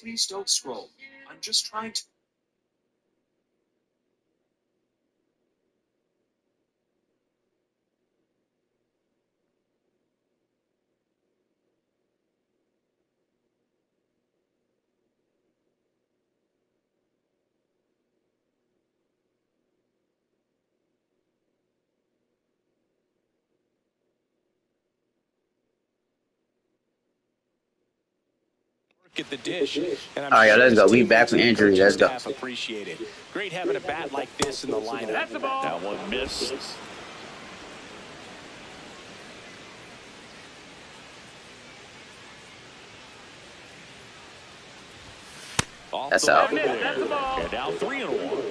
Please don't scroll. I'm just trying to. At the dish. And all right, let's go. We back from injury. Let's go. Appreciate it. Great having a bat like this in the lineup. That's the ball. That one missed. That's out. That's the ball. And now 3-1.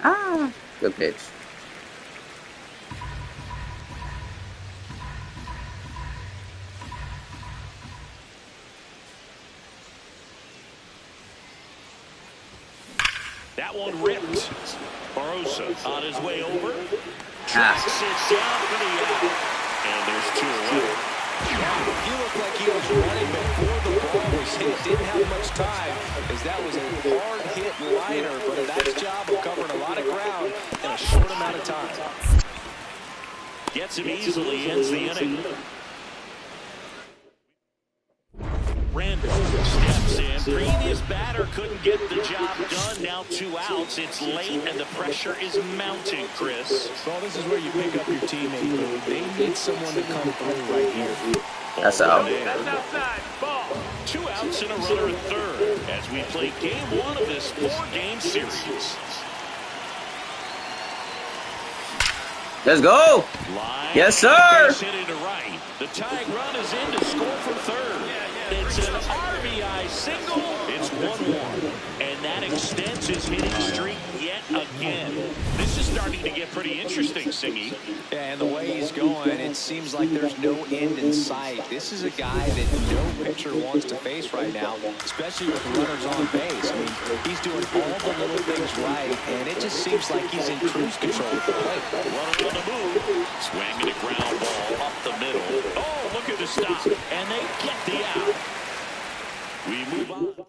Ah, good pitch. That one ripped. Barosa on his way over. Ah. Sits down for the out. And there's 2 away. He looked like he was running before the ball was hit. Didn't have much time, as that was a hard-hit liner, but a nice job of covering a lot of ground in a short amount of time. Gets him easily, ends the inning. Randall steps in. Previous batter couldn't get the job done. Now 2 outs. It's late, and the pressure is mounting, Chris. Well, this is where you pick up your teammate. They need someone to come through right here. That's out. That's outside. Ball. 2 outs and a runner at third as we play game 1 of this 4-game series. Let's go. Line. Yes, sir. Hit into right. The tying run is in to score from third. It's an RBI single. It's 1-1. And that extends his hitting streak yet again. This is starting to get pretty interesting, Singy. Yeah, and the way he's going, it seems like there's no end in sight. This is a guy that no pitcher wants to face right now, especially with runners on base. I mean, he's doing all the little things right, and it just seems like he's in cruise control at the plate. Runner on the move. Swinging a ground ball up the middle. Oh, look at the stop. And they get the out. We move on.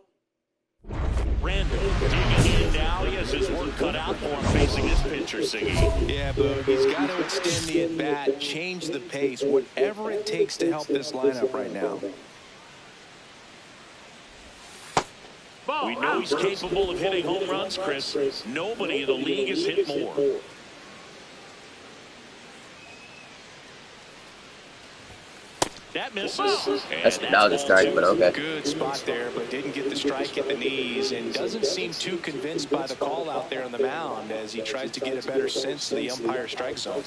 Randall digging in now. He has his work cut out for him facing this pitcher, Siggy. Yeah, Boog, he's got to extend the at-bat, change the pace, whatever it takes to help this lineup right now. We know he's capable of hitting home runs, Chris. Nobody in the league has hit more. That misses. That was a strike, but okay. Good spot there, but didn't get the strike at the knees, and doesn't seem too convinced by the call out there on the mound as he tries to get a better sense of the umpire strike zone.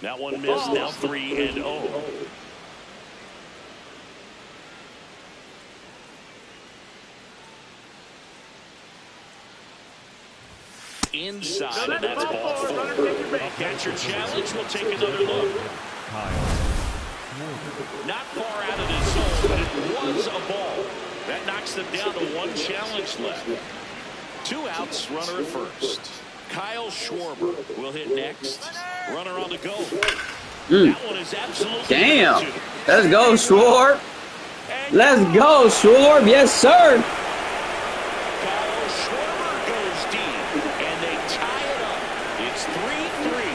That one missed. Now 3-0. Inside, and that's ball 4. Catcher challenge. We'll take another look. Not far out of the zone, but it was a ball. That knocks them down to 1 challenge left. 2 outs, runner at first. Kyle Schwarber will hit next. Runner on the go. That one is absolutely damn. Let's go, Schwarb. Let's go, Schwarb. Yes, sir. Kyle Schwarber goes deep, and they tie it up. It's 3-3.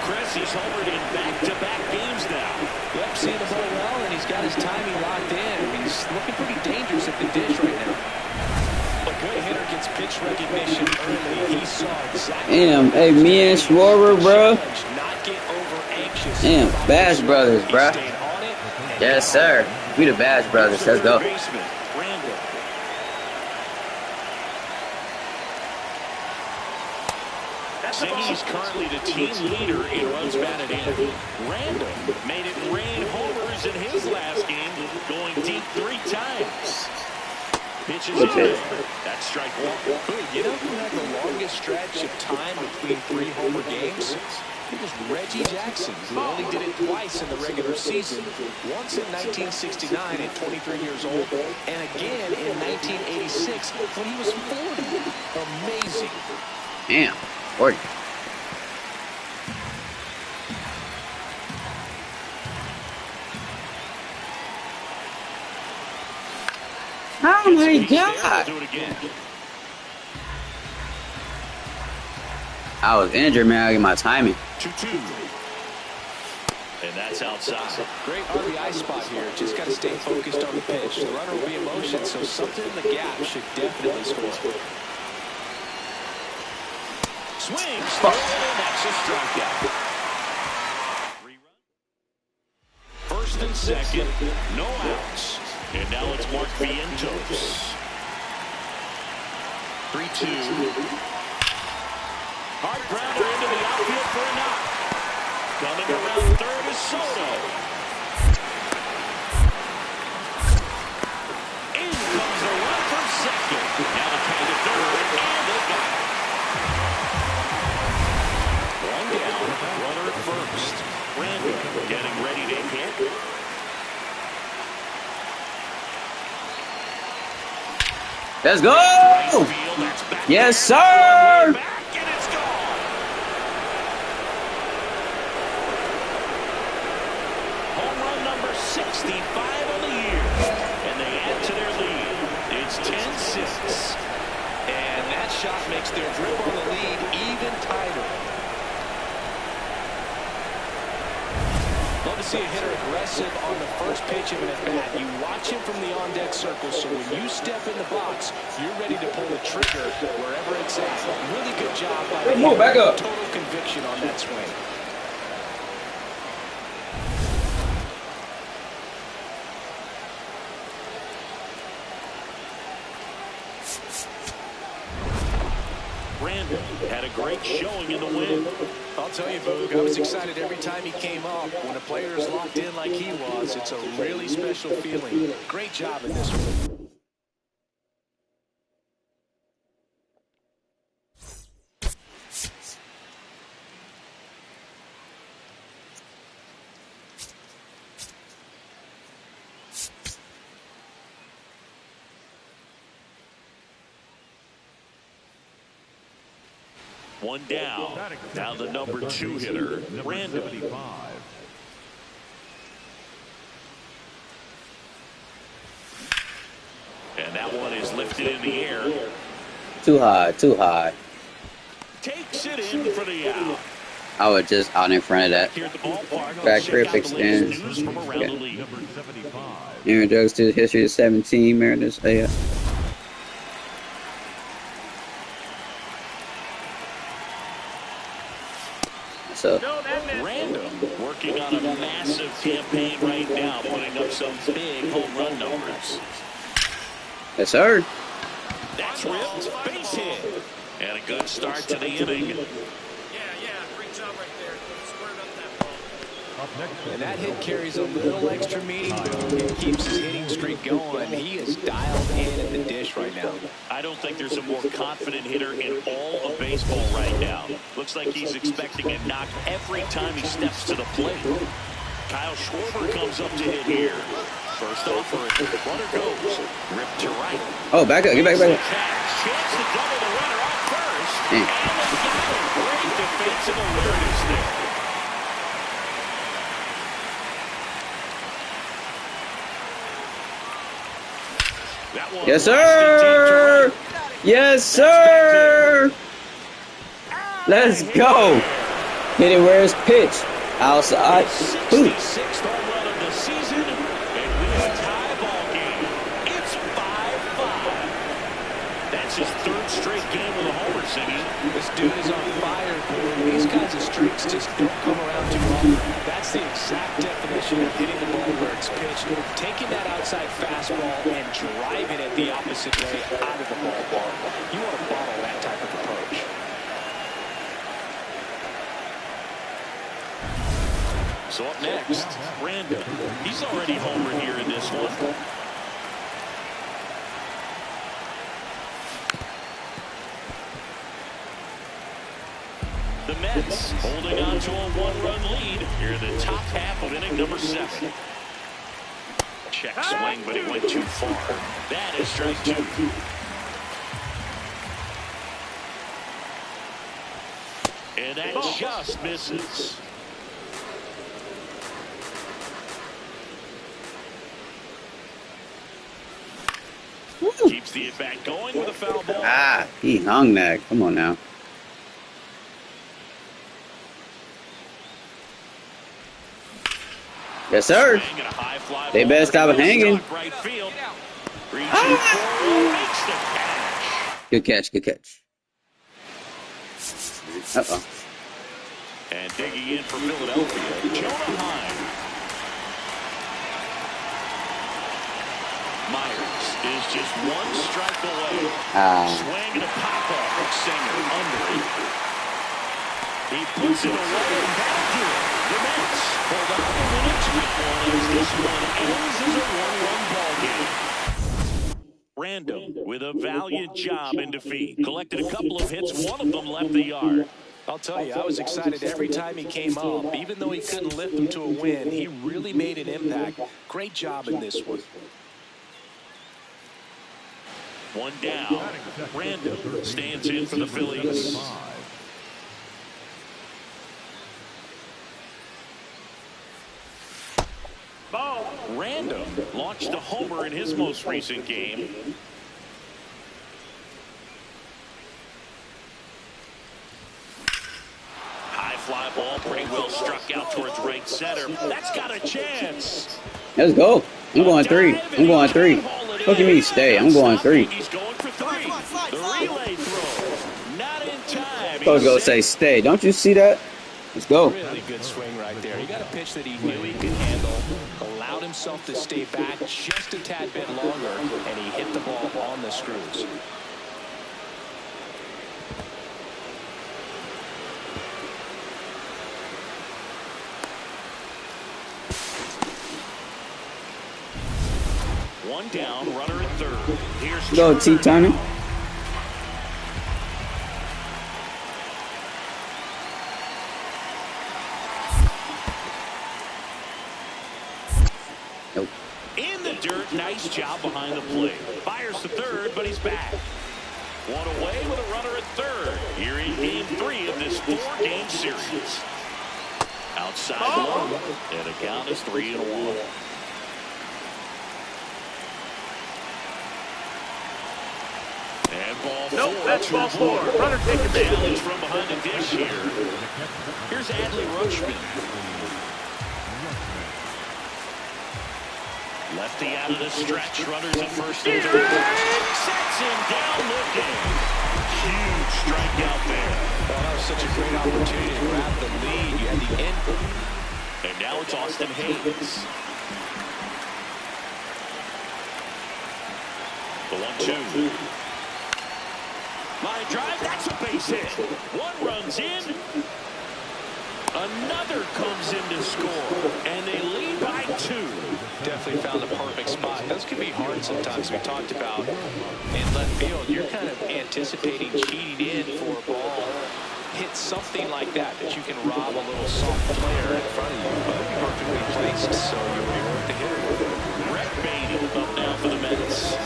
Chris, he's homered in back-to-back games now. Yep, seeing the ball well, and he's got his timing locked in. He's looking pretty dangerous at the dish right now. A good hitter gets pitch recognition early. He saw exactly. Damn, hey, me and Schwarber, bro. Not get over anxious. Damn, Bacc brothers, bro. Yes, sir. We the Bacc brothers. Let's go. Siggy's currently the team leader in runs batted in. Randall made it rain homers in his last game, going deep 3 times. Pitches in. That's strike 1. You know who had the longest stretch of time between 3 homer games? It was Reggie Jackson, who only did it twice in the regular season. Once in 1969 at 23 years old, and again in 1986 when he was 40. Amazing. Damn. 40. my space there. God. We'll do it again. I was injured, man. I get my timing. 2-2. And that's outside. Great RBI spot here. Just got to stay focused on the pitch. The runner will be in motion, so something in the gap should definitely score. Swings. That's a strikeout. First and second, no outs. And now it's Mark Vientos. 3-2. Hard grounder into the outfield for a knock. Coming around third is Soto. In comes the run from second. Now the count to third, and they got it. One down, runner at first. Randall getting ready to hit. Let's go! Yes, sir! Home run number 65 on the year. And they add to their lead. It's 10-6. And that shot makes their grip on the lead even tighter. Love to see a hitter aggressive on the first pitch of an at-bat. You watch him from the on-deck circle, so when you step in the box, you're ready to pull the trigger wherever it's at. Really good job by the hitter. Back up. Total conviction on that swing. Randall had a great showing in the win. I'll tell you, Boog, I was excited every time he came up. When a player is locked in like he was, it's a really special feeling. Great job in this one. One down. Now the number 2 hitter, Randall. And that one is lifted in the air. Too high, too high. Takes it in for the out. I was just out in front of that. Here at the ballpark, Back grip check out the latest extends. news from around the league. Aaron Judge to the history of 17 Mariners. Yeah. So Random working on a massive campaign right now, putting up some big home run numbers. yes, sir. That's ripped, base hit, and a good start to the inning. Yeah, great job right there. Squared up that ball. And that hit carries a little extra meaning. It keeps his hitting streak going. He is dialed in at the dish right now. I don't think there's a more confident hitter in all of baseball right now. Looks like he's expecting a knock every time he steps to the plate. Kyle Schwarber comes up to hit here. First offering, runner goes, ripped to right. Oh, back up, get back. Chance to double the runner off first. Damn. And they got it. Great defensive awareness there. Yes, sir. Yes, sir. Let's go. Hit it where it's pitched. Outside. Ooh. 66th home run of the season, and we have a tie ball game. It's 5-5. That's his third straight game with a homer, Simeon. This dude is on fire, boy. These kinds of streaks just don't come around too often. That's the exact definition of hitting the ball where it's pitched, taking that outside fastball and driving it the opposite way out of the ballpark. You want to bottle that type of approach. So up next, Randall. He's already homered here in this one. The Mets holding on to a one-run lead here in the top half of inning number 7. Check swing, but it went too far. That is strike 2. And that just misses. Woo. Keeps the at-bat going with a foul ball. Ah, he hung that. Come on now. Yes, sir. They better stop hanging. Right field. Ah! Good catch, good catch. Uh-oh. And digging in for Philadelphia, Jonah Heim. Myers is just one strike away. Swing and a pop-up. Singer under it. He puts it away and back to it. The Mets hold on to win a 2-1 as this one ends as a 1-1 ball game. Random with a valiant job in defeat. Collected a couple of hits. One of them left the yard. I'll tell you, I was excited every time he came up. Even though he couldn't lift them to a win, he really made an impact. Great job in this one. One down. Random stands in for the Phillies. Random launched a homer in his most recent game. High fly ball, pretty well struck out towards right center. That's got a chance. Let's go. I'm going 3. I'm going 3. Look at me stay. I'm going 3. He's going for 3. The relay throw. Not in time. I was going to say stay. Don't you see that? Let's go. Really good swing right there. He got a pitch that he knew he could handle. Allowed himself to stay back just a tad bit longer, and he hit the ball on the screws. One down, runner at third. Here's Go, T. Turner. Nope. In the dirt, nice job behind the plate. Fires to third, but he's back. One away with a runner at third. Here in game 3 of this 4-game series. Outside low, and the count is 3-1. And ball 4. Nope, that's ball 4. Runner taking the challenge from behind the dish here. Here's Adley Rutschman. Lefty out of the stretch. Runners at first and third. Sets him down looking. Huge strikeout there. Well, that was such a great opportunity to grab the lead. You had the end. And now it's Austin Hayes. The 1-2. Line drive, that's a base hit. One runs in. Another comes in to score. And they lead by 2. Definitely found the perfect spot. Those can be hard sometimes. We talked about in left field. You're kind of anticipating cheating in for a ball. Hit something like that you can rob a little soft player in front of you. But perfectly placed, so you'll be worth the hitter. Brett Baty up now for the Mets.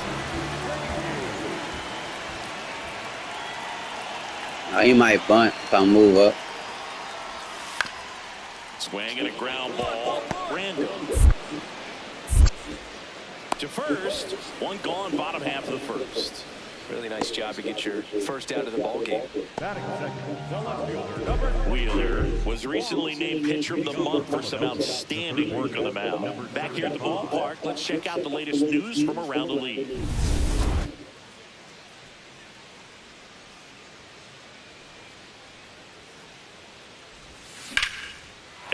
He might bunt if I move up. Swing and a ground ball. Random. To first. One gone, bottom half of the first. Really nice job to get your first out of the ball game. Wheeler was recently named Pitcher of the Month for some outstanding work on the mound. Back here at the ballpark, let's check out the latest news from around the league.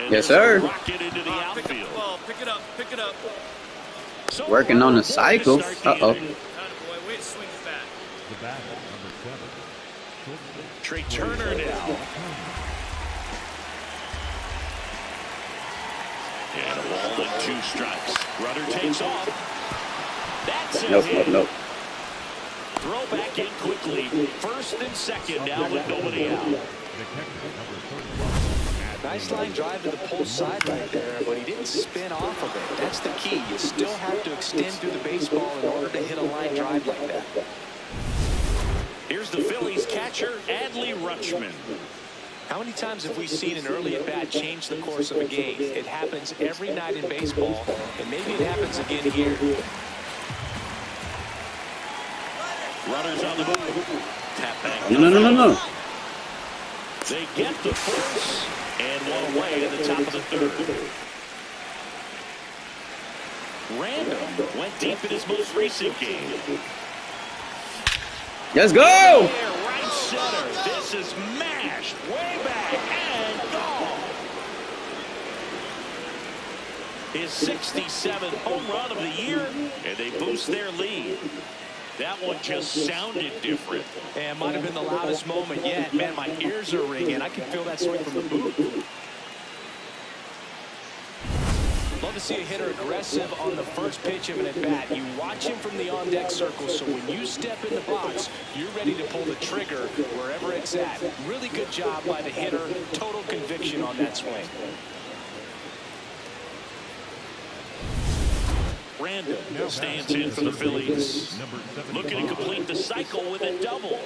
Yes, sir. Rocket into the outfield. Pick it up, pick it up. Working on the cycle. Uh-oh. Way to swing the bat. Trey Turner now. And a ball and 2 strikes. Runner takes off. That's it. Nope. Throw back in quickly. First and second now with nobody out. Nice line drive to the pull side right there, but he didn't spin off of it. That's the key. You still have to extend through the baseball in order to hit a line drive like that. Here's the Phillies catcher, Adley Rutschman. How many times have we seen an early at-bat change the course of a game? It happens every night in baseball, and maybe it happens again here. Runners on the move. Tap back. No. They get the force and one away in the top of the third. Random went deep in his most recent game. Let's go! Right center. This is mashed way back and gone. His 67th home run of the year, and they boost their lead. That one just sounded different. And it might have been the loudest moment yet. Man, my ears are ringing. I can feel that swing from the booth. Love to see a hitter aggressive on the first pitch of an at-bat. You watch him from the on-deck circle, so when you step in the box, you're ready to pull the trigger wherever it's at. Really good job by the hitter. Total conviction on that swing. Random stands in for the Phillies. Looking to complete the cycle with a double.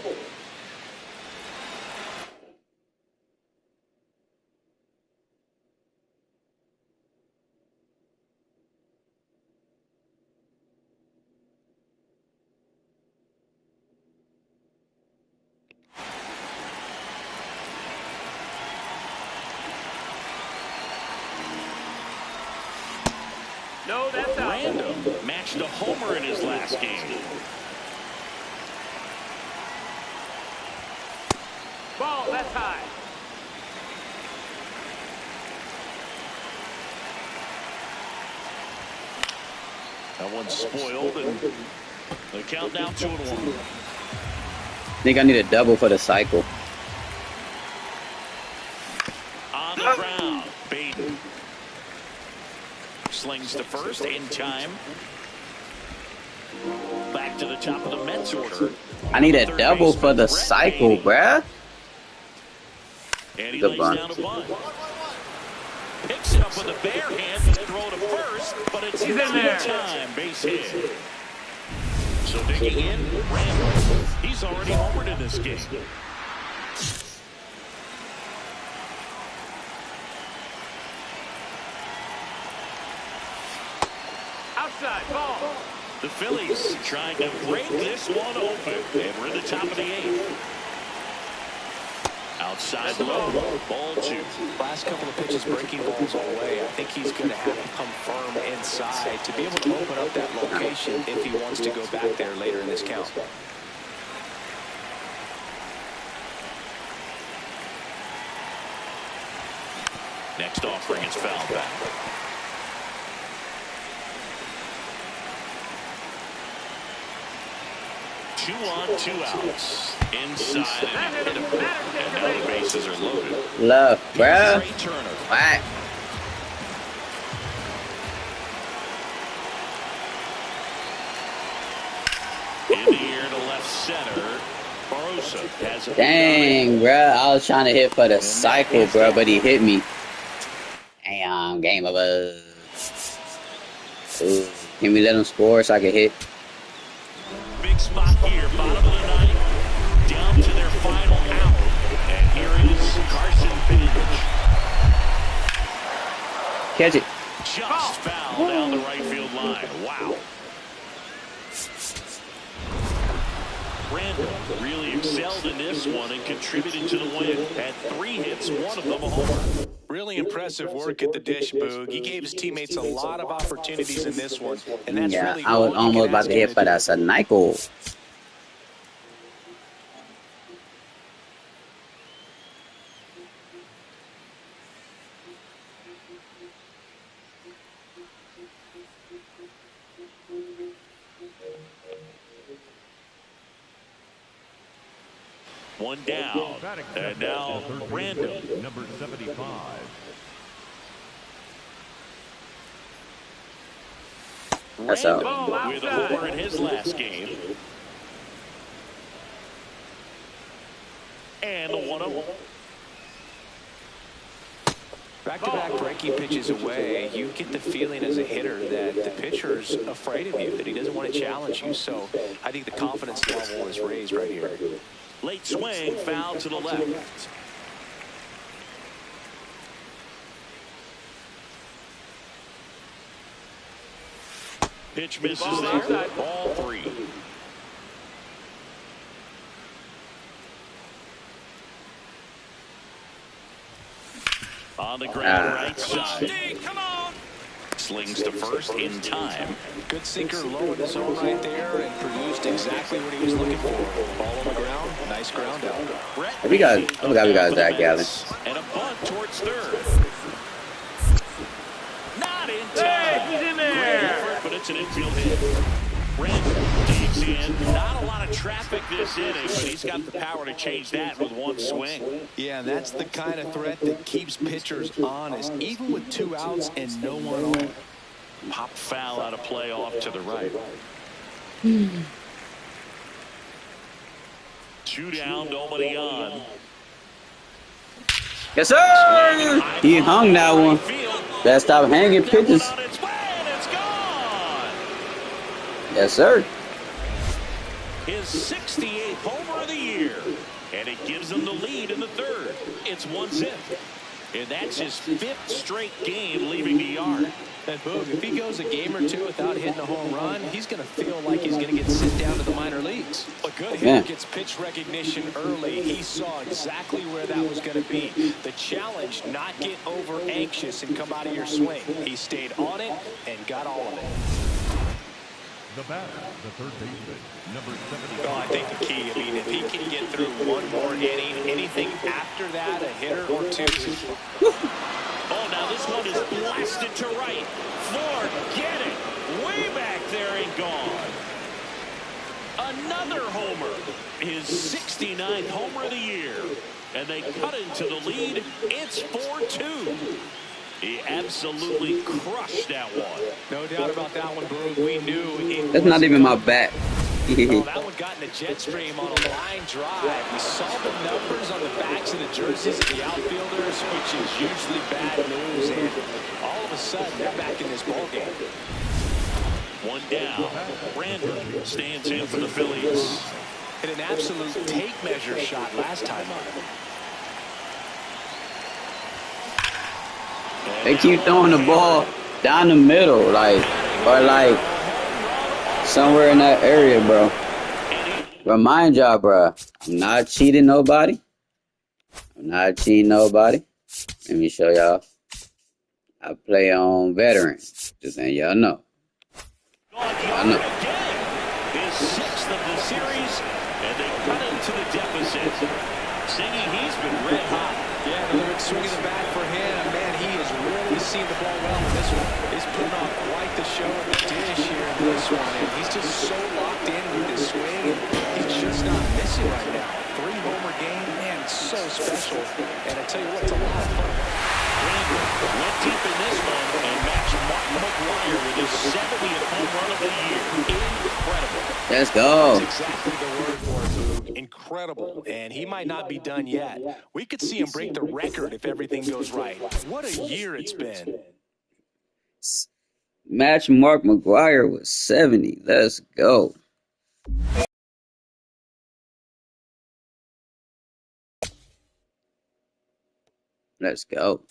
No, that's out. Random matched a homer in his last game. Ball, that's high. That one's spoiled, and the count now 2-1. Think I need a double for the cycle. On the ground, Baden slings to first in time. Back to the top of the Mets order. I need a double for the cycle, bruh. And he Good lays bunt. down a bunt. Picks it up with a bare hand to throw to first, but it's He's not in there. time. Base hit. So digging in, Randall. He's already homered in this game. Outside, ball. The Phillies trying to break this one open, and we're in the top of the 8th. Outside low, ball 2. Last couple of pitches breaking balls all the way. I think he's going to have to come firm inside to be able to open up that location if he wants to go back there later in this count. Next offering is fouled back. Two on, 2 outs. Inside and hit him. And now the bases are loaded. Love, bruh. Trey Turner. Whack. In the air to left center. Barosa has it. Dang, bruh. I was trying to hit for the cycle, bruh, but he hit me. Damn, game over. Ooh. Can we let him score so I can hit? Big spot here, bottom of the 9th. Down to their final out. And here is Carson Page. Catch it. Just foul down the right field line. Wow. Randall really excelled in this one and contributed to the win. Had 3 hits, one of them a homer. Really impressive work at the dish, Boog. He gave his teammates a lot of opportunities in this one, and that's Yeah, really I was all you almost can about ask to him hit to for do. that cycle. One down. And now Randall. Number 75. That's out. Randall with a homer in his last game. And the 1-0. Back-to-back breaking pitches away, you get the feeling as a hitter that the pitcher's afraid of you, that he doesn't want to challenge you. So I think the confidence level is raised right here. Late swing, foul to the left. Pitch misses there. Ball 3. On the ground right side. Come on. Slings to first in time. Good sinker low in the zone right there and produced exactly what he was looking for. Ball on the ground. Nice ground out. I forgot we got Zach Gallen. And a bunt towards third. Not in time. Hey, he's in there. But it's an infield hit. Randall digs in. Not a lot of traffic this inning, but he's got the power to change that with one swing. Yeah, and that's the kind of threat that keeps pitchers honest, even with 2 outs and no one on. Pop foul out of play off to the right. 2 down, nobody on. Yes, sir. He hung that one. Better stop hanging pitches. Yes, sir. His 68th homer of the year. And it gives him the lead in the third. It's 1-0. And that's his 5th straight game leaving the yard. And Boog, if he goes a game or two without hitting a home run, he's going to feel like he's going to get sent down to the minor leagues. A good hitter gets pitch recognition early. He saw exactly where that was going to be. The challenge, not get over anxious and come out of your swing. He stayed on it and got all of it. The batter, the third baseman, number 70. Well, I think the key, I mean, if he can get through one more inning, anything after that, a hitter or two. Oh, now this one is blasted to right. Forget it. Way back there and gone. Another homer. His 69th homer of the year. And they cut into the lead. It's 4-2. He absolutely crushed that one. No doubt about that one, Boog. We knew it. That's not even my bat. Well, that one got in the jet stream on a line drive. We saw the numbers on the backs of the jerseys of the outfielders, which is usually bad news. And all of a sudden, they're back in this ballgame. One down. Brandon stands in for the Phillies. Hit an absolute tape measure shot last time up. They keep throwing the ball down the middle, or somewhere in that area, bro. Remind y'all, bro, I'm not cheating nobody. Let me show y'all. I play on veteran. Just saying, y'all know. I know. His 6th of the series, and they cut into the deficit. Singing, he's been red hot. Yeah, another big swing in the back for him. Man, he has really seen the ball well in this one. He's putting on quite the show at the dish here in this one. And he's just so locked in with his swing. And he's just not missing right now. 3-homer game, man, it's so special. And I tell you what, it's a lot of fun. Brandon went deep in this one and matched Mark McGwire with his 70th home run of the year. Incredible. Let's go. That's exactly the word for it, Boog. Incredible. And he might not be done yet. We could see him break the record if everything goes right. What a year it's been. Match Mark McGwire with 70. Let's go. Let's go.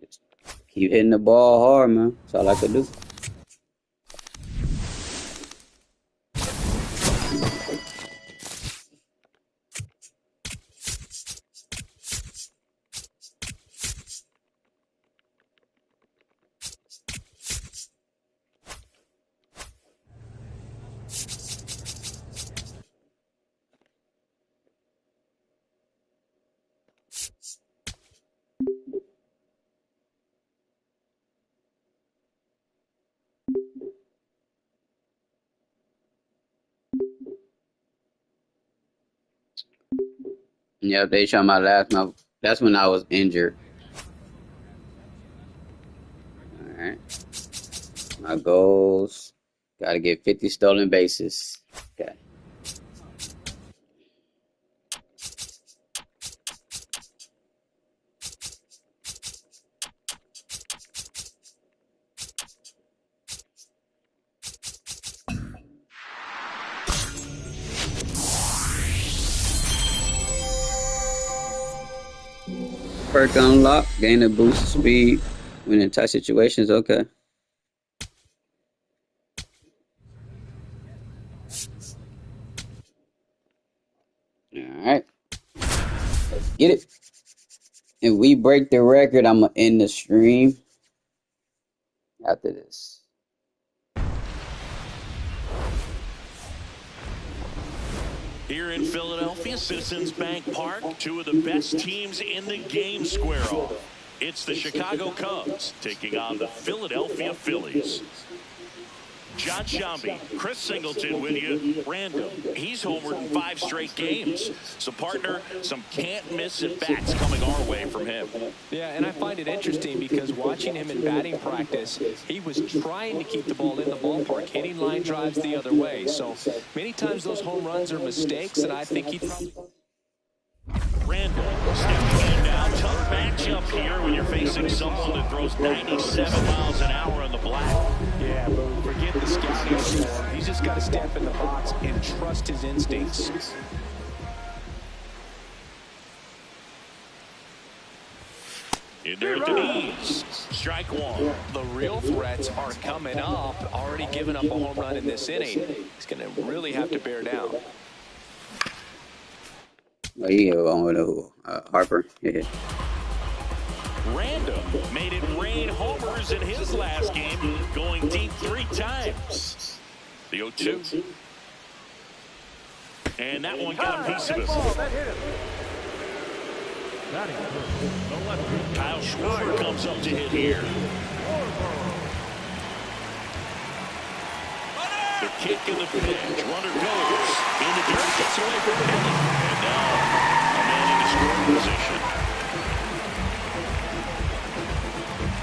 Just keep hitting the ball hard, man. That's all I could do. Yeah, they shot my last month. That's when I was injured. Alright. My goals. Gotta get 50 stolen bases. Okay. Perk unlock, gain a boost of speed when in tight situations. Okay. All right. Get it. If we break the record, I'm going to end the stream after this. Here in Philadelphia, Citizens Bank Park, two of the best teams in the game square off. It's the Chicago Cubs taking on the Philadelphia Phillies. John Shambi, Chris Singleton with you. Random. He's homered in 5 straight games. So, partner, some can't-miss at-bats coming our way from him. Yeah, and I find it interesting because watching him in batting practice, he was trying to keep the ball in the ballpark, hitting line drives the other way. So, many times those home runs are mistakes, and I think he probably... Randall stepping in now. Tough matchup here when you're facing someone that throws 97 miles an hour on the black. Yeah, but forget the scouting for him. He's just got to step in the box and trust his instincts. In there at the knees. Strike one. The real threats are coming up. Already given up a home run in this inning. He's going to really have to bear down. Oh, you go on with Harper. Yeah. Random made it rain homers in his last game, going deep 3 times. The 0-2. And that one got a piece of it. Kyle Schwarber comes up to hit here. The kick and the pitch. Runner goes in the dirt, gets away from Penny. And now a man in the scoring position.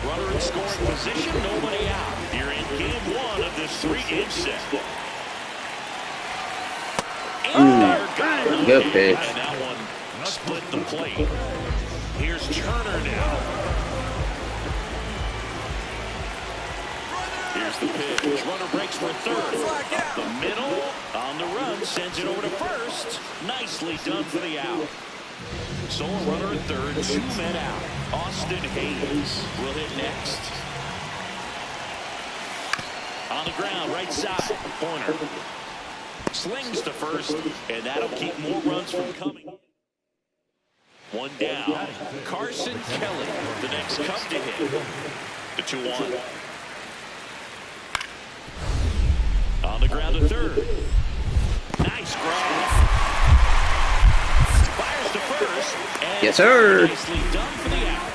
Runner in scoring position, nobody out. You're in game 1 of this 3-game set. And there, got him. Good pitch. And that one split the plate. Here's Turner now. Here's the pitch. Runner breaks for third. Up the middle. On the run. Sends it over to first. Nicely done for the out. So a runner at third. 2 men out. Austin Hayes will hit next. On the ground. Right side. Pointer. Slings to first. And that'll keep more runs from coming. One down. Carson Kelly. The next Cub to hit. The 2-1. On the ground to third. Nice grab. Fires to first. And yes, sir. Nicely done for the out.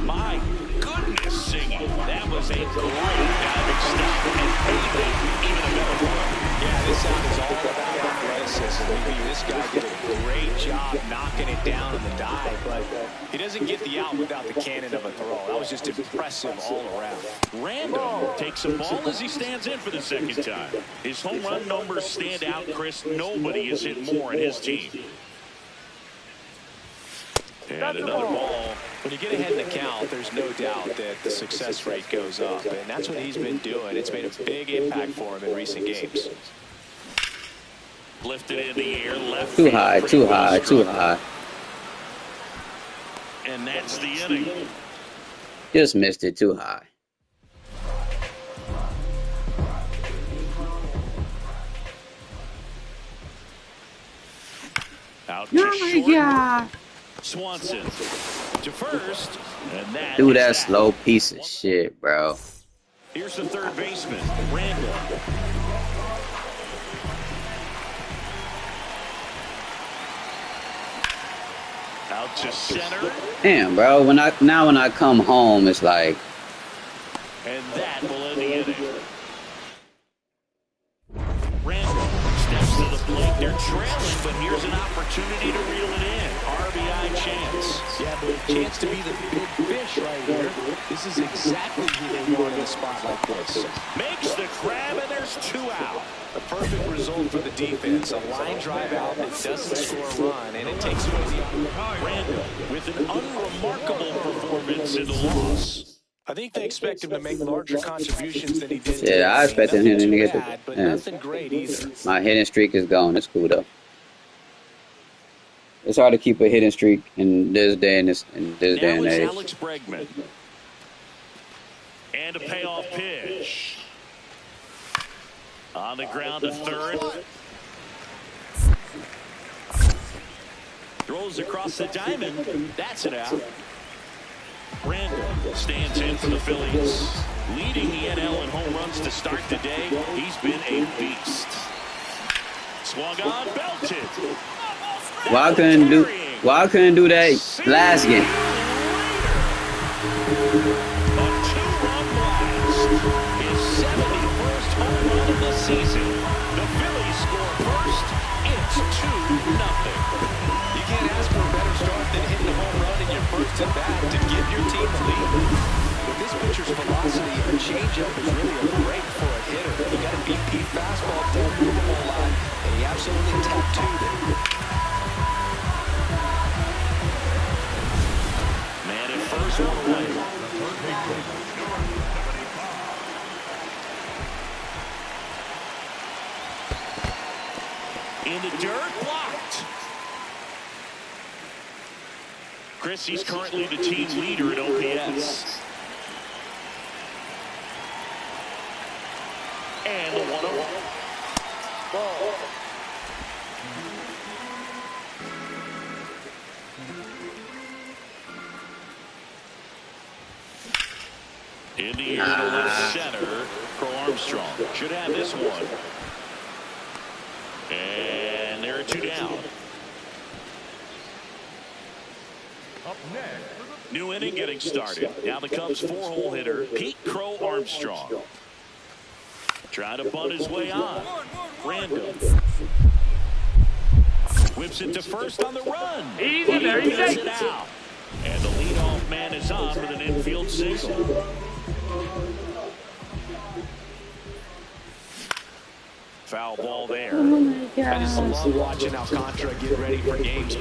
My goodness singing. That was a great diving stop. And maybe even a better one. Yeah, this out is all about athleticism. This guy did a great job knocking it down on the dive, but he doesn't get the out without the cannon of a throw. That was just impressive all around. Random takes a ball as he stands in for the second time. His home run numbers stand out, Chris. Nobody has hit more in his team. And another ball. When you get ahead in the count, there's no doubt that the success rate goes up, and that's what he's been doing. It's made a big impact for him in recent games. Lifted in the air, left. Too high, too high, too high. And that's the inning. Just missed it too high. Out to short. Yeah. Swanson to first, and that Dude, that that slow piece of shit, bro. Here's the third baseman, Randall. Out to center. Damn, bro. When I come home, it's like, And that will end the inning. Randall steps to the plate. They're trailing, but here's an opportunity to reel it in. RBI chance. Yeah, but a chance to be the big fish right here. This is exactly who they want in a spot like this. Makes the grab, and there's 2 out. A perfect result for the defense. A line drive out that doesn't score a run, and it takes away the... Randall with an unremarkable performance in the loss. I think they expect him to make larger contributions than he did today. yeah, I expected him to Nothing get too bad, but the. nothing great either. My hitting streak is gone. It's cool though. It's hard to keep a hitting streak in this day and this day Now and it's age. Alex Bregman. And a payoff pitch. On the ground to third. Throws across the diamond. That's it out. Randall stands in for the Phillies. Leading the NL in home runs to start the day. He's been a beast. Swung on, belted. Why I couldn't do that last game? A two-run blast. His 71st home run of the season. The Phillies score first. It's 2-0. You can't ask for a better start than hitting a home run in your first at bat to give your team the lead. With this pitcher's velocity, a changeup is really a break for a hitter. You got a BP fastball to move him a lot, and he absolutely tattooed it. Man at first, one away. In the dirt, blocked. Chris, he's currently the team leader at OPS. And the 1-0. Ball. In the air to left center, Crow Armstrong should have this one. And there are two down. Up next. New inning getting started. Now the Cubs four-hole hitter, Pete Crow Armstrong. Trying to bunt his way on. Randall. Whips it to first on the run. Easy, very safe. It out. And the leadoff man is on with an infield single. Foul ball there. I just love watching Alcantara get ready for games.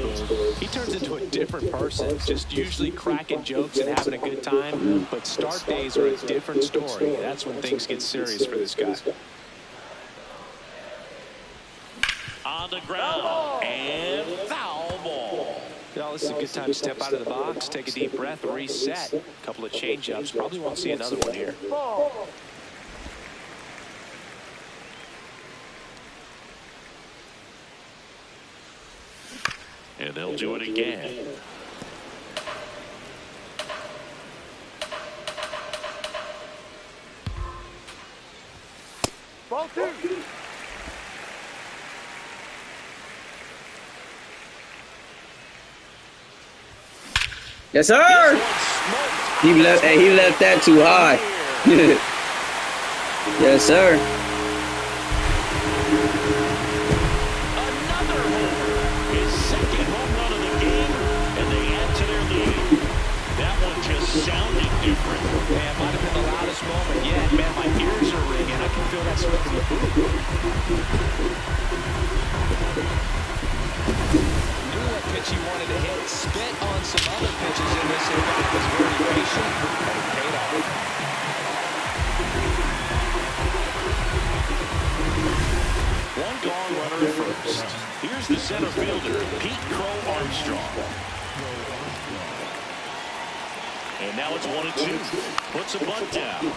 He turns into a different person, just usually cracking jokes and having a good time. But start days are a different story. That's when things get serious for this guy. On the ground and foul ball. Well, this is a good time to step out of the box, take a deep breath, reset. A couple of change-ups. Probably won't see another one here. And they'll do it again. Ball two. Yes, sir. He left that too high. Yes, sir. Another homer. His second home run of the game, and they add to their lead. That one just sounded different. Man, might have been the loudest moment yet. Man, my ears are ringing. I can feel that smoke in the booth. Knew what pitch he wanted to hit. Spit on some other pitches in this inning. Was very patient, and it paid off. One gone runner at first. Here's the center fielder, Pete Crow Armstrong. And now it's 1-2. Puts a bunt down.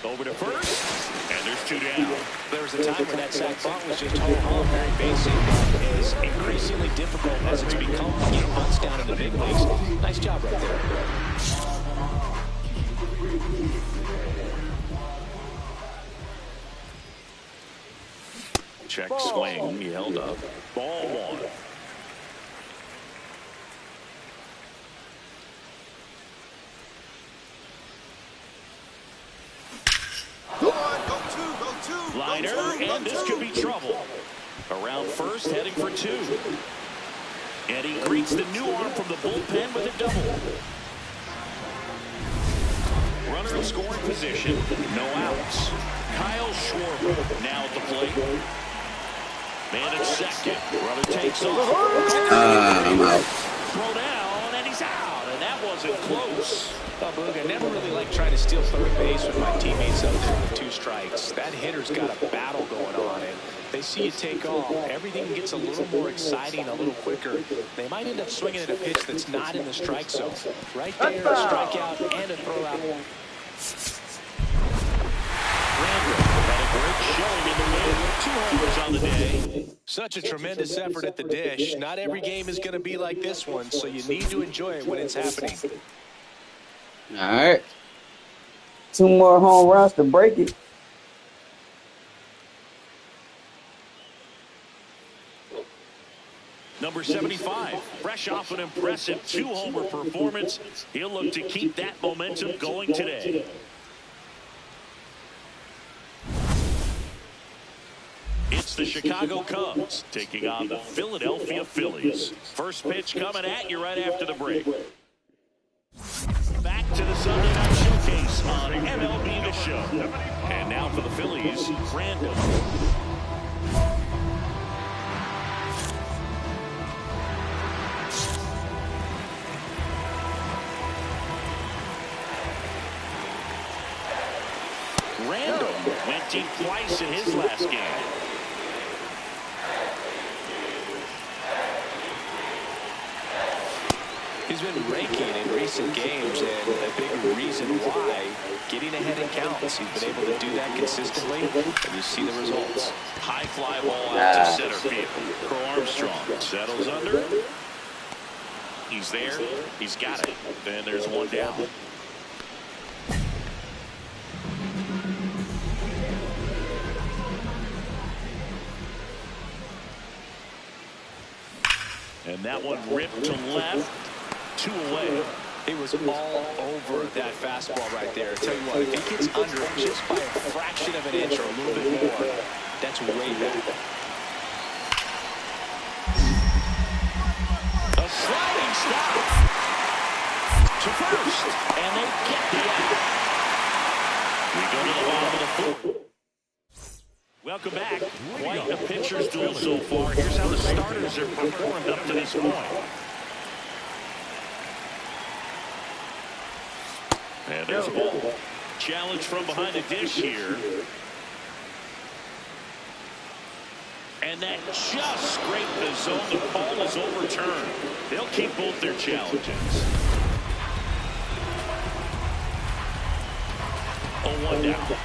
Over to first, and there's two down. There was a time when that sack bunt was just home, very basic. It is increasingly difficult as it's become to get bunts down in the big leagues. Nice job right there. Check swing, he held up. Ball one. Liner, and this could be trouble. Around first, heading for two. And he greets the new arm from the bullpen with a double. Runner in scoring position, no outs. Kyle Schwarber now at the plate. Man at second. Runner takes off. I'm out. Throw down, and he's out. And that wasn't close. Oh, Boog, I never really like trying to steal third base with my teammates out there with two strikes. That hitter's got a battle going on, and they see you take off. Everything gets a little more exciting, a little quicker. They might end up swinging at a pitch that's not in the strike zone. Right there, a strikeout and a throw out. Such a tremendous effort at the dish. Not every game is going to be like this one, so you need to enjoy it when it's happening. All right. 2 more home runs to break it. Number 75, fresh off an impressive 2-homer performance. He'll look to keep that momentum going today. It's the Chicago Cubs taking on the Philadelphia Phillies. First pitch coming at you right after the break. Back to the Sunday Night Showcase on MLB The Show. And now for the Phillies, Randall. Randall went deep twice in his last game. He's been raking in recent games, and a big reason why, getting ahead in counts. He's been able to do that consistently, and you see the results. High fly ball out to center field. Crow Armstrong settles under. He's there. He's got it. And there's one down. And that one ripped to left. 2 away. He was all over that fastball right there. I tell you what, if he gets under it just by a fraction of an inch or a little bit more, that's way back. A sliding stop to first, and they get the out. We go to the bottom of the 4th. Welcome back. Quite a pitcher's duel so far. Here's how the starters have performed up to this point. And there's a ball. Challenge from behind the dish here. And that just scraped the zone. The ball is overturned. They'll keep both their challenges. 0-1 down.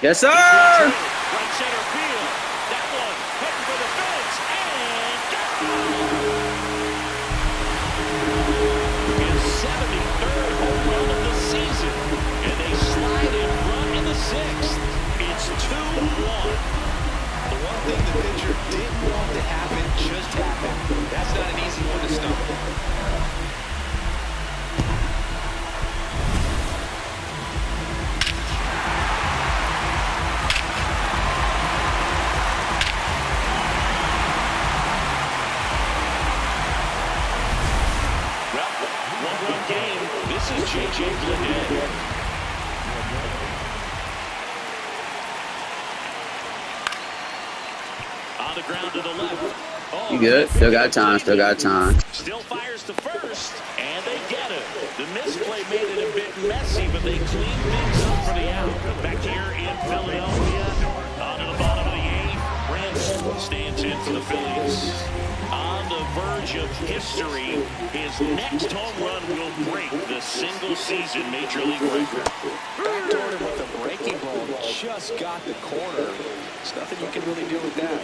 Yes, sir. Right center field. That one heading for the fence and his 73rd home run of the season, and they slide in front in the 6th. It's 2-1. The one thing the pitcher didn't want to happen just happened. That's not an easy one to stop. This is J.J. Bleday. On the ground to the left. Oh, you good? Still got time. Still got time. Still fires to first, and they get it. The misplay made it a bit messy, but they cleaned things up for the out. Back here in Philadelphia, on to the bottom of the 8th. Randall stands in for the Phillies. On the verge of history, his next home run will break the single-season Major League record. Backdoored him with a breaking ball, just got the corner. There's nothing you can really do with that.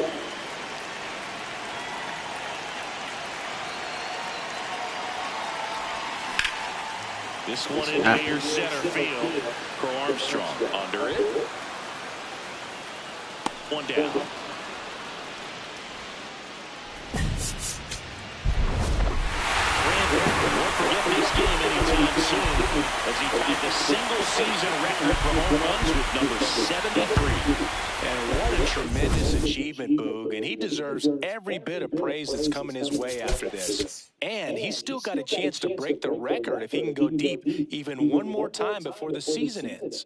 This one into your center field. Crow Armstrong under it. One down. Won't forget this game anytime soon as he tied the single-season record for home runs with number 73. And what a tremendous achievement, Boog. And he deserves every bit of praise that's coming his way after this. And he's still got a chance to break the record if he can go deep even one more time before the season ends.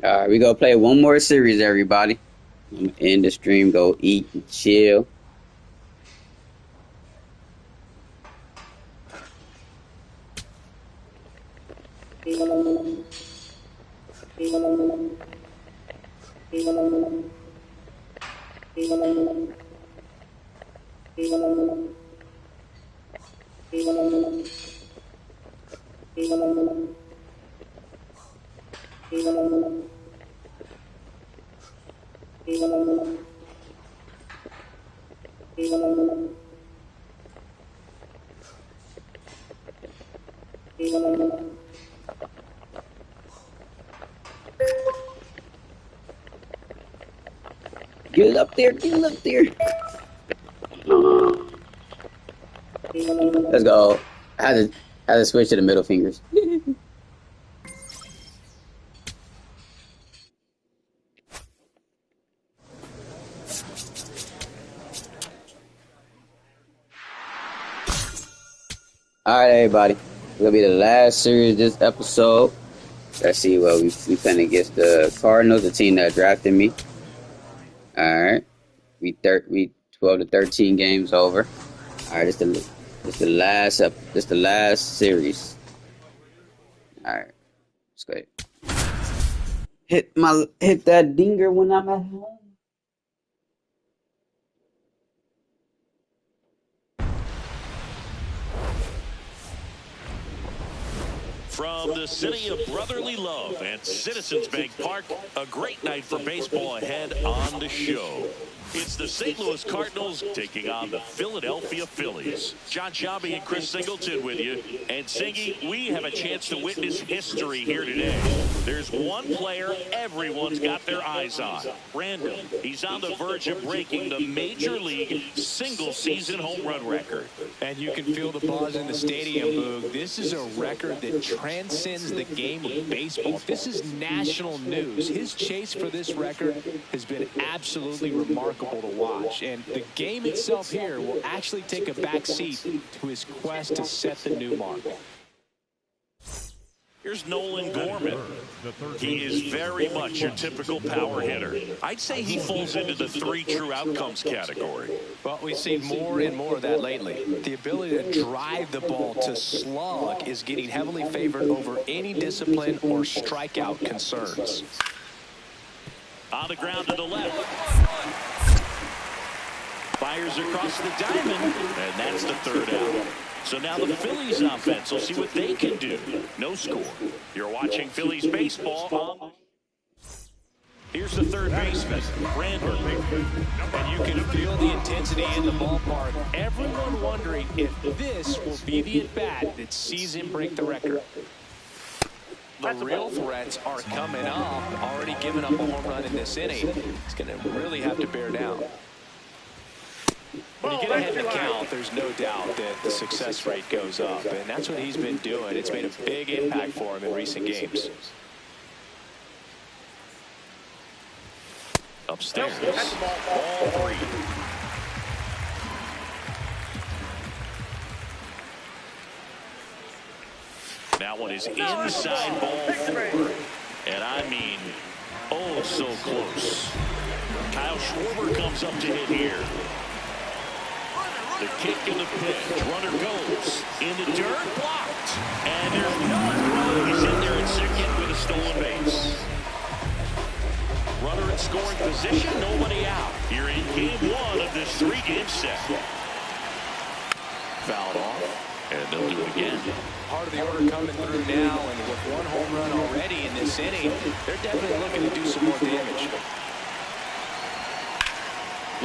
All right, we gonna play one more series, everybody. I'm gonna end the stream, go eat and chill. Get it up there, get it up there. Let's go. I had to switch to the middle fingers. Alright, everybody. It's gonna be the last series of this episode. Let's see what we finna against the Cardinals, the team that drafted me. Alright. We 12 to 13 games over. Alright, this the last series. Alright. Let's go ahead. Hit that dinger when I'm at home. From the city of brotherly love and Citizens Bank Park, a great night for baseball ahead on the show. It's the St. Louis Cardinals taking on the Philadelphia Phillies. John Sciambi and Chris Singleton with you. And Singy, we have a chance to witness history here today. There's one player everyone's got their eyes on. Randall. He's on the verge of breaking the Major League single-season home run record. And you can feel the buzz in the stadium, Boog. This is a record that transcends the game of baseball. This is national news. His chase for this record has been absolutely remarkable to watch, and the game itself here will actually take a back seat to his quest to set the new mark. Here's Nolan Gorman. He is very much your typical power hitter. I'd say he falls into the 3 true outcomes category. Well, we've seen more and more of that lately. The ability to drive the ball to slug is getting heavily favored over any discipline or strikeout concerns. On the ground to the left. Fires across the diamond, and that's the 3rd out. So now the Phillies offense will see what they can do. No score. You're watching Phillies baseball. Here's the 3rd baseman, Randall. And you can feel the intensity in the ballpark. Everyone wondering if this will be the at-bat that sees him break the record. The real threats are coming up. Already given up a home run in this inning. He's going to really have to bear down. When you get ahead in the count, there's no doubt that the success rate goes up, and that's what he's been doing. It's made a big impact for him in recent games. Upstairs, ball 3. That one is inside ball 4, and I mean, oh, so close. Kyle Schwarber comes up to hit here. The kick in the pitch. Runner goes in the dirt, blocked. And there's no run. He's in there at second with a stolen base. Runner in scoring position, nobody out. You're in game 1 of this 3-game set. Fouled off, and they'll do it again. Part of the order coming through now, and with 1 home run already in this inning, they're definitely looking to do some more damage.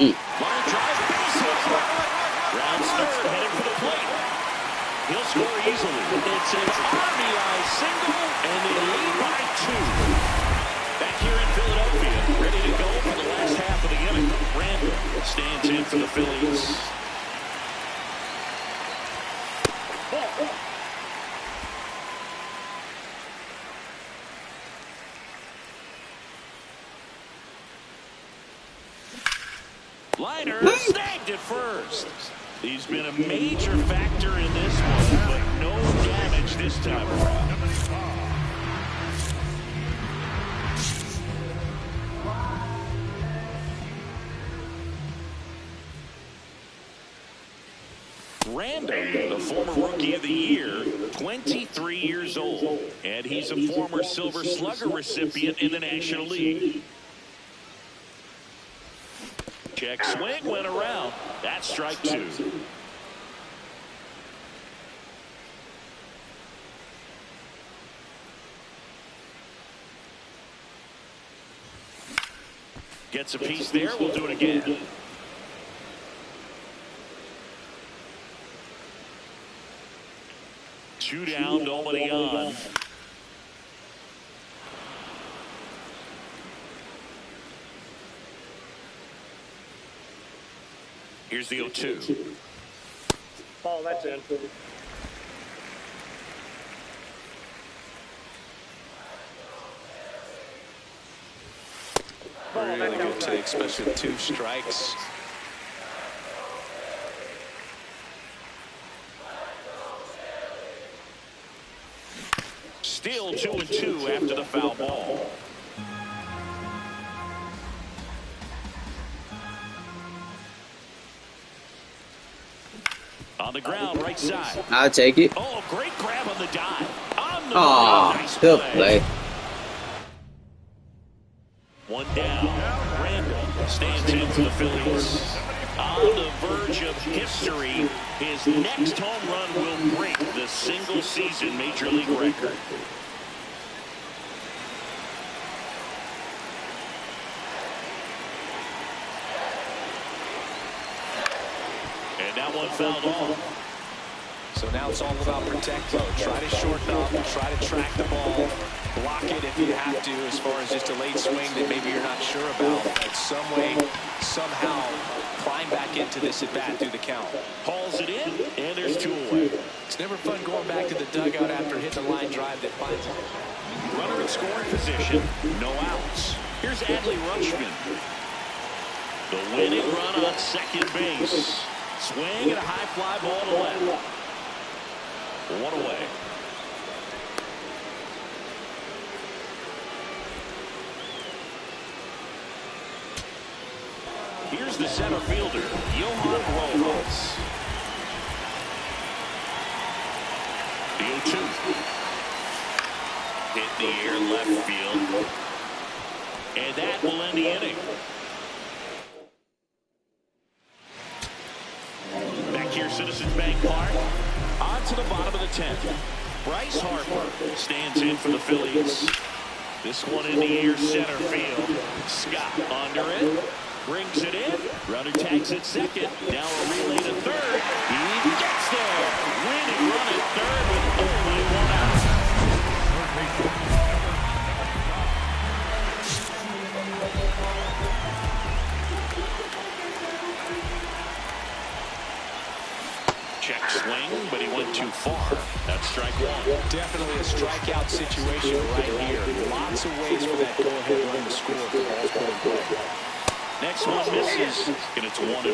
Line drive, base hit. Rounds 3rd, headed for the plate. He'll score easily. It's an RBI single, and they lead by 2. Back here in Philadelphia, ready to go for the last half of the inning. Randall stands in for the Phillies. Liner snagged at first. He's been a major factor in this one, but no damage this time around. Random, the former Rookie of the Year, 23 years old. And he's a former Silver Slugger recipient in the National League. Check swing, went around. That's strike 2. Gets a piece there. We'll do it again. Two down, nobody on. Here's the 0-2. Ball, that's in. Really good take, especially with 2 strikes. Still 2-2 after the foul ball. On the ground, right side. I'll take it. Oh, great grab on the dive. On the nice good play. play. One down. Randall stands in for the Phillies. On the verge of history, his next home run will break the single-season Major League record. And that one fouled off. So now it's all about protect mode. Try to shorten up, try to track the ball, block it if you have to, as far as just a late swing that maybe you're not sure about. But some way, somehow, climb back into this at bat through the count. Hauls it in, and there's 2 away. It's never fun going back to the dugout after hitting a line drive that finds it. Runner in scoring position, no outs. Here's Adley Rutschman. The winning run on second base. Swing and a high fly ball to left. 1 away. Here's the center fielder, Johan Rojas. The 0-2. Hit in the air, left field. And that will end the inning. Back here, Citizens Bank Park. On to the bottom of the 10th. Bryce Harper stands in for the Phillies. This one in the air, center field. Scott under it. Brings it in. Runner tags at second. Now a relay to third. He gets there. Winning run at third with only 1 out. Check swing, but he went too far. That's strike 1. Definitely a strikeout situation right here. Lots of ways for that go-ahead run to score if the ball's put in play. Next one misses, and it's 1-1.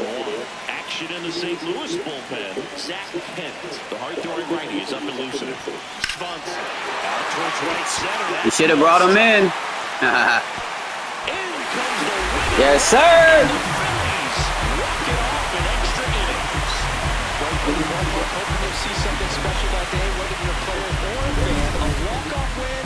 Action in the St. Louis bullpen. Zach Kent, the hard-throwing righty, is up and loosening. Spunts out towards right center. You should have brought him in. In comes the winner. Yes, sir. The Phillies walk it off in extra innings. Hoping to see something special that day, whether you're a player or a fan. A walk-off win,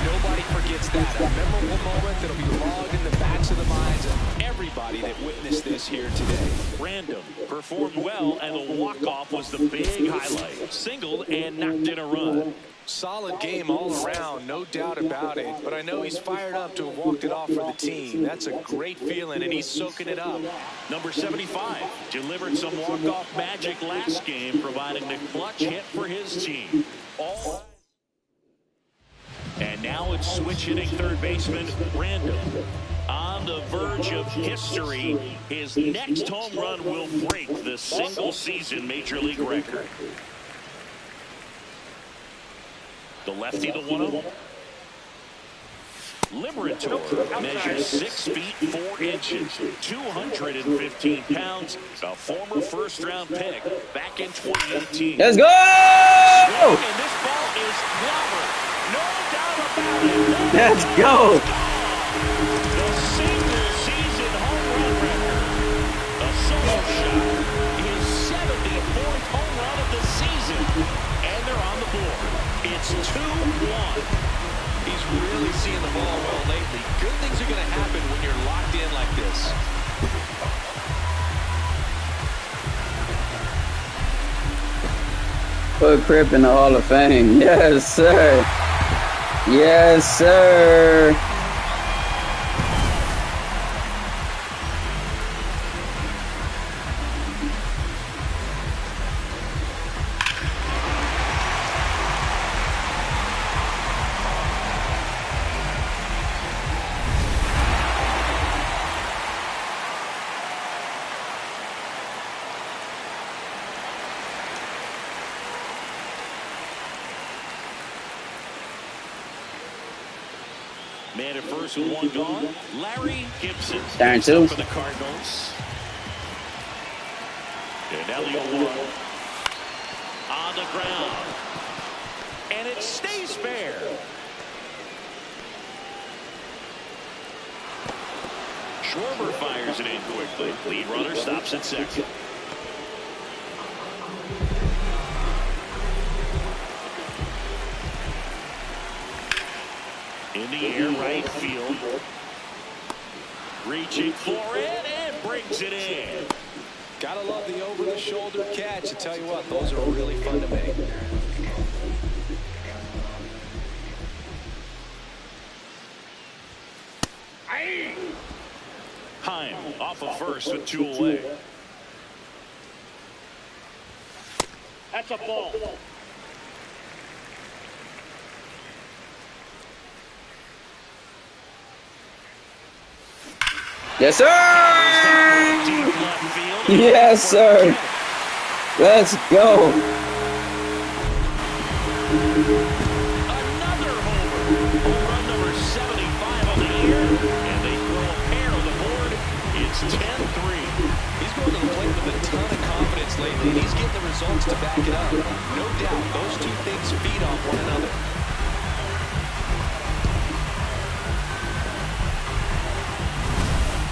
nobody forgets that. A memorable moment that'll be logged in the backs of the minds of everybody that witnessed this here today. Random performed well, and the walk-off was the big highlight. Singled and knocked in a run. Solid game all around, no doubt about it. But I know he's fired up to have walked it off for the team. That's a great feeling, and he's soaking it up. Number 75 delivered some walk-off magic last game, providing the clutch hit for his team. And now it's switch hitting third baseman Randall. On the verge of history, his next home run will break the single-season Major League record. The lefty, the 1-0. Liberator measures 6 feet 4 inches, 215 pounds, a former first-round pick back in 2018. Let's go! And this ball is clobbered. No doubt about it. Let's go! The single-season home run record. A solo shot. His 74th home run It's 2-1. He's really seeing the ball well lately. Good things are going to happen when you're locked in like this. Put Crip in the Hall of Fame. Yes, sir. Yes, sir. Man at first with one gone. Larry Gibson. Darn two. For the Cardinals. And Elliott one. On the ground. And it stays fair. Schwarber fires it in quickly. Lead runner stops at second. In the air, right field. Reaching for it and brings it in. Gotta love the over-the-shoulder catch. I tell you what, those are really fun to make. Heim off of first with 2 away. That's a ball. Yes, sir. Yes, sir. Let's go. Another homer. Home run number 75 on the year. And they throw a pair on the board. It's 10-3. He's going to the plate with a ton of confidence lately, and he's getting the results to back it up. No doubt, those two things feed off one another.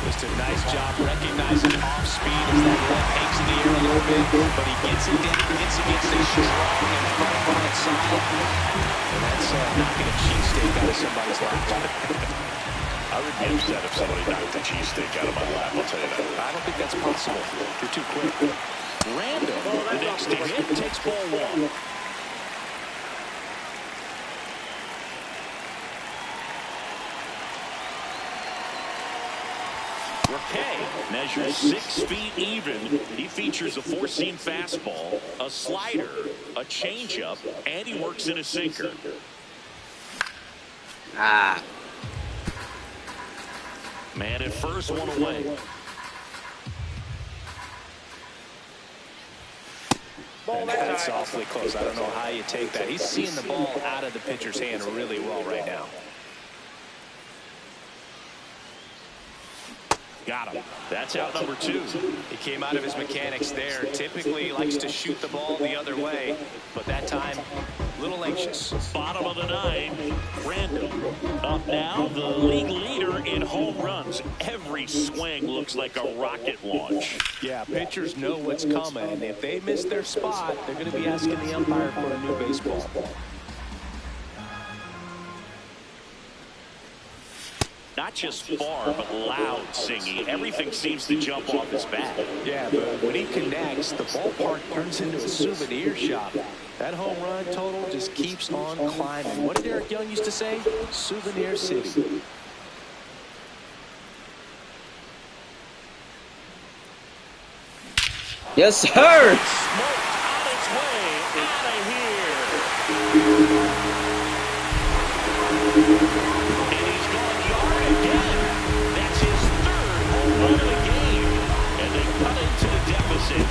Just a nice job recognizing off speed as that ball hangs in the air a little bit, but he gets it down, gets against a strong and front side, and that's knocking a cheesesteak out of somebody's lap. I would be upset if somebody knocked the cheesesteak out of my lap, I'll tell you that. I don't think that's possible. You're too quick. Random, the next to hit, takes ball one. Bacc measures 6 feet even. He features a 4-seam fastball, a slider, a changeup, and he works in a sinker. Ah. Man at first, 1 away. And that's awfully close. I don't know how you take that. He's seeing the ball out of the pitcher's hand really well right now. Got him. That's out number 2. He came out of his mechanics there. Typically, he likes to shoot the ball the other way, but that time, a little anxious. Bottom of the 9, Random. Up now, the league leader in home runs. Every swing looks like a rocket launch. Yeah, pitchers know what's coming, and if they miss their spot, they're going to be asking the umpire for a new baseball. Not just far, but loud singing. Everything seems to jump off his bat. Yeah, but when he connects, the ballpark turns into a souvenir shop. That home run total just keeps on climbing. What did Eric Young used to say? Souvenir City. Yes, sir. Smoke on its way out of here. And he's gone yard again. That's his 3rd home run of the game. And they cut into the deficit.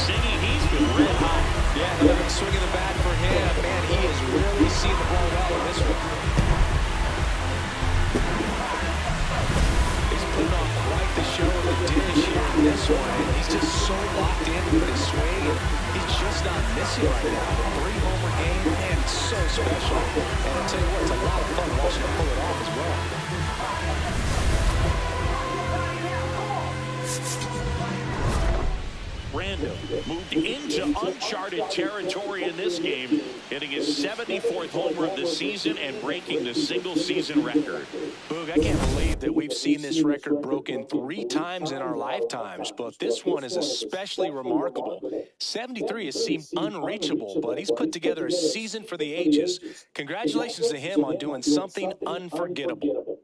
Singing, he's been red hot. Yeah, another big swing of the bat for him. Man, he has really seen the ball well in this one. He's putting on quite the show of the dish here in this one. And he's just so locked in with his swing. And he's just not missing right now. 3-homer game, man, it's so special. And I'll tell you what, it's a lot of fun watching him pull it off as well. Random moved into uncharted territory in this game, hitting his 74th homer of the season and breaking the single-season record. Boog, I can't believe that we've seen this record broken 3 times in our lifetimes, but this one is especially remarkable. 73 has seemed unreachable, but he's put together a season for the ages. Congratulations to him on doing something unforgettable.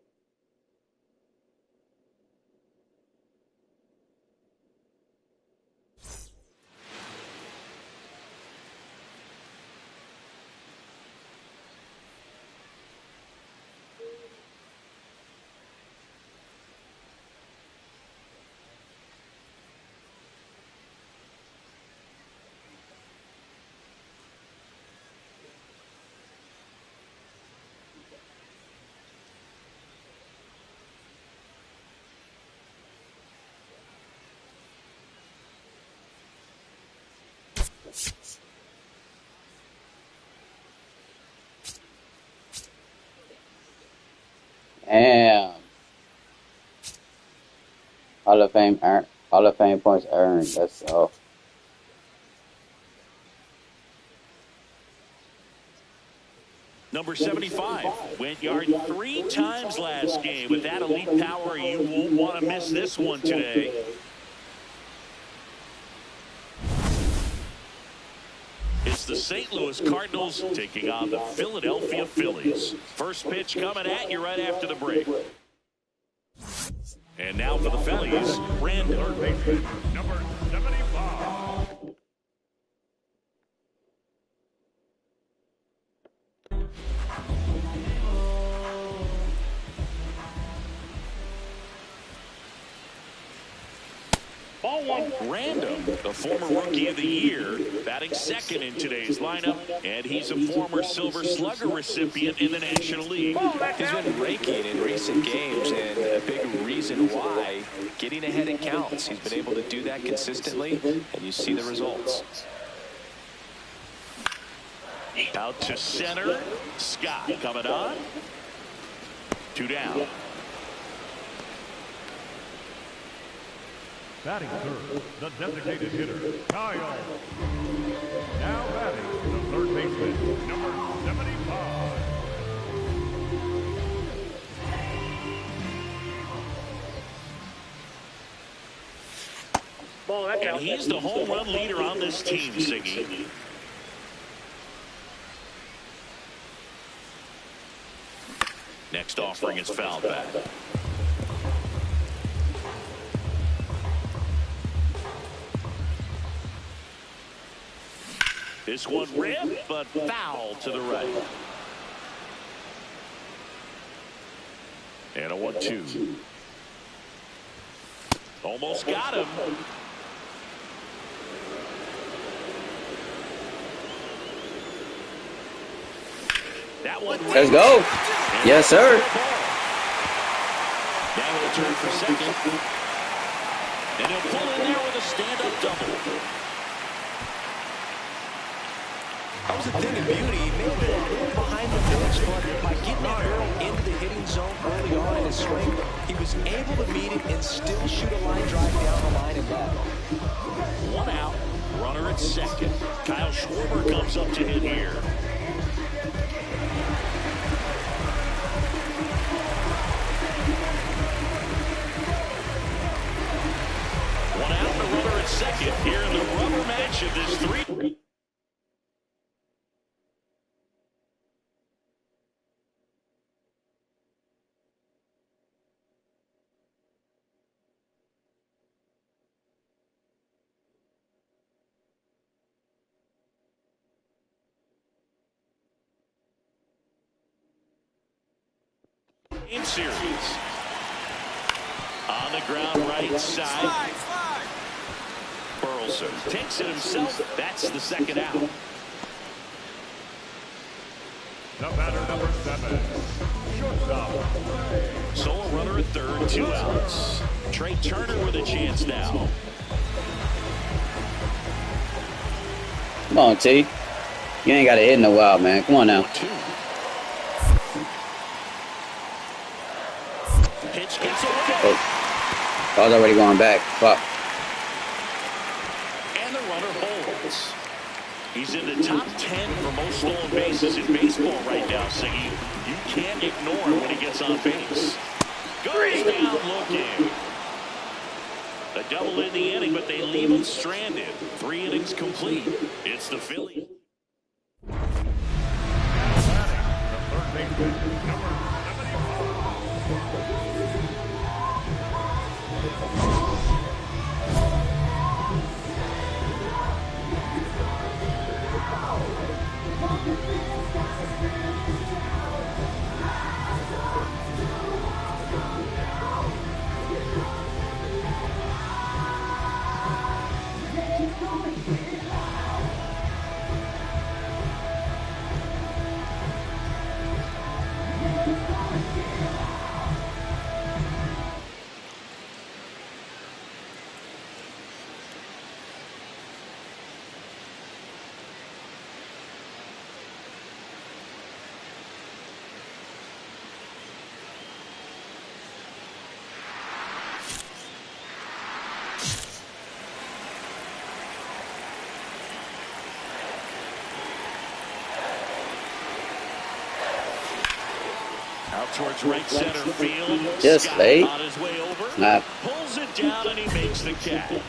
Damn. Hall of Fame points earned. That's all. Number 75 went yard 3 times last game. With that elite power, you won't want to miss this one today. It's the St. Louis Cardinals taking on the Philadelphia Phillies. First pitch coming at you right after the break. And now for the Phillies, Random. Third baseman, number 75. Ball one. Random, the former Rookie of the Year, batting second in today's lineup, and he's a former Silver Slugger recipient in the National League. He's been raking in recent games, and a big reason why, getting ahead in counts. He's been able to do that consistently, and you see the results. Out to center. Scott coming on. 2 down. Batting third, the designated hitter, Kyle. Now batting, the third baseman, number 75. And he's the home run leader on this team, Siggy. Next offering is fouled back. This one ripped, but foul to the right. And a 1-2. Almost got him. That one. Let's go. Yes, sir. Now he'll turn for second. And he'll pull in there with a stand-up double. That was a thing of beauty. He made it a little behind the bench, but by getting that barrel into the hitting zone early on in his swing, he was able to meet it and still shoot a line drive down the line and back. 1 out, runner at second. Kyle Schwarber comes up to hit here. One out, the runner at second here in the rubber match of this 3. Game series. On the ground right side. Burleson takes it himself. That's the second out. The batter, number 7, shortstop. Solo runner at third, 2 outs. Trey Turner with a chance now. Come on, T. You ain't got to hit in a while, man. Come on now. 2. Pitch gets away. Oh, I was already going back. Fuck. And at-bats. He's in the top 10 for most stolen bases in baseball right now, Siggy. You can't ignore him when he gets on base. Goes down looking. A double in the inning, but they leave him stranded. 3 innings complete. It's the Phillies. The third baseman, number 75. Out towards right center field. Just Scott late. on his way over. Pulls it down and he makes the catch.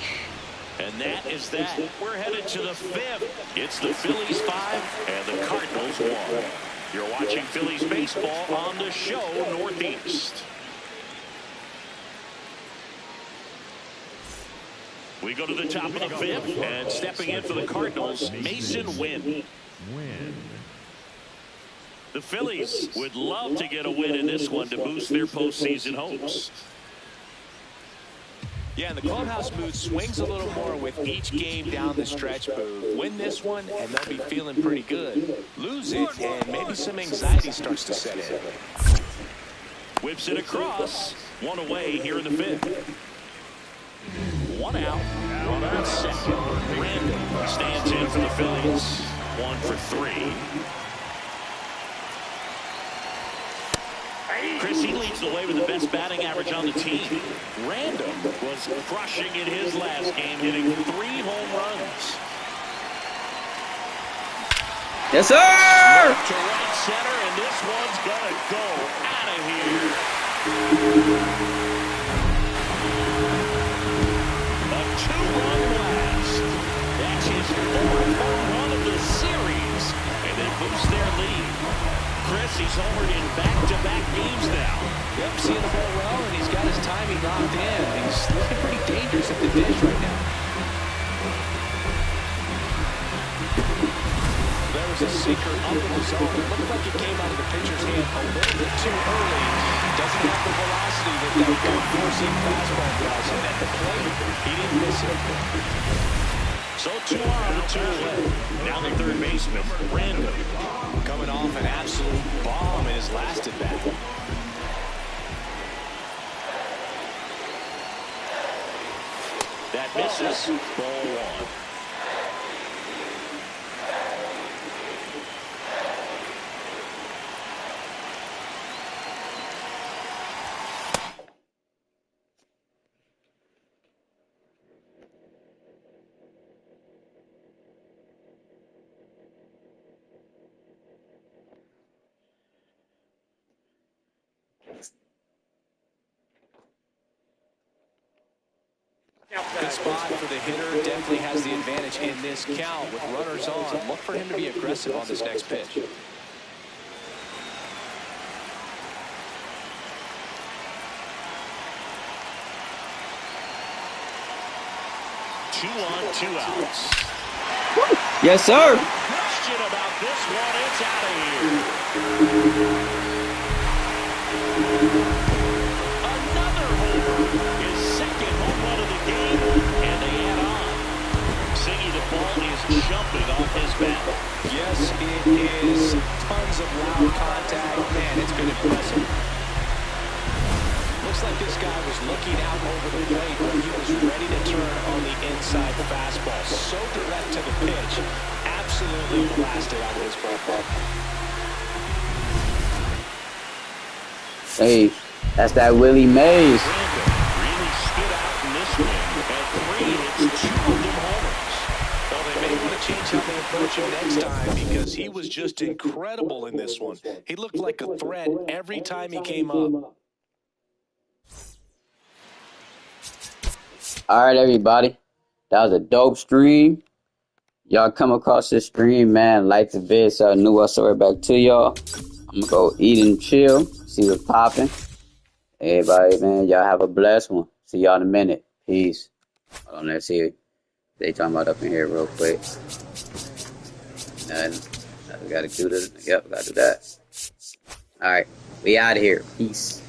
And that is that. We're headed to the 5th. It's the Phillies 5 and the Cardinals 1. You're watching Phillies baseball on the show Northeast. We go to the top of the 5th, and stepping in for the Cardinals, Mason Wynn. The Phillies would love to get a win in this one to boost their postseason hopes. Yeah, and the clubhouse mood swings a little more with each game down the stretch, Boo. Win this one, and they'll be feeling pretty good. Lose it, and maybe some anxiety starts to set in. Whips it across. 1 away here in the 5th. 1 out. 1 on second. Randall stands in for the Phillies. 1 for 3. Chris, he leads the way with the best batting average on the team. Randall was crushing in his last game, hitting 3 home runs. Yes, sir! To right center, and this one's gonna go out of here. A 2-run blast. That's his 4th home run of the series, and they boost their lead. Chris, he's homered in back-to-back games now. Yep, seeing the ball well, and he's got his timing locked in. He's looking pretty dangerous at the dish right now. There was a sinker up in the zone. It looked like it came out of the pitcher's hand a little bit too early. Doesn't have the velocity that good four-seam fastball does. And at the plate, he didn't miss it. So 2 on with 2 away. Now the third baseman, Randall. Coming off an absolute bomb in his last at-bat. That misses. Ball 1. Good spot for the hitter. Definitely has the advantage in this count. With runners on, look for him to be aggressive on this next pitch. 2 on, 2 outs. Yes, sir. Question about this one. It's out of here. Another homer. His 2nd home run of the game, and they add on. Siggy, the ball is jumping off his bat. Yes, it is. Tons of loud contact. Man, it's been impressive. Looks like this guy was looking out over the plate when he was ready to turn on the inside fastball. So direct to the pitch. Absolutely blasted out of his ballpark. Hey, that's that Willie Mays. Really stood out in this one. At 3, it's 2 of them homers. Well, they may want to tell me approach him next time, because he was just incredible in this one. He looked like a threat every time he came up. All right, everybody. That was a dope stream. Y'all come across this stream, man. Like the vid so I knew I saw it back to y'all. I'm going to go eat and chill. See what's popping. Everybody, man, y'all have a blessed one. See y'all in a minute. Peace. Hold on, let's see. They talking about up in here real quick. Nothing. We got to do this. Yep, got to do that. All right. We out of here. Peace.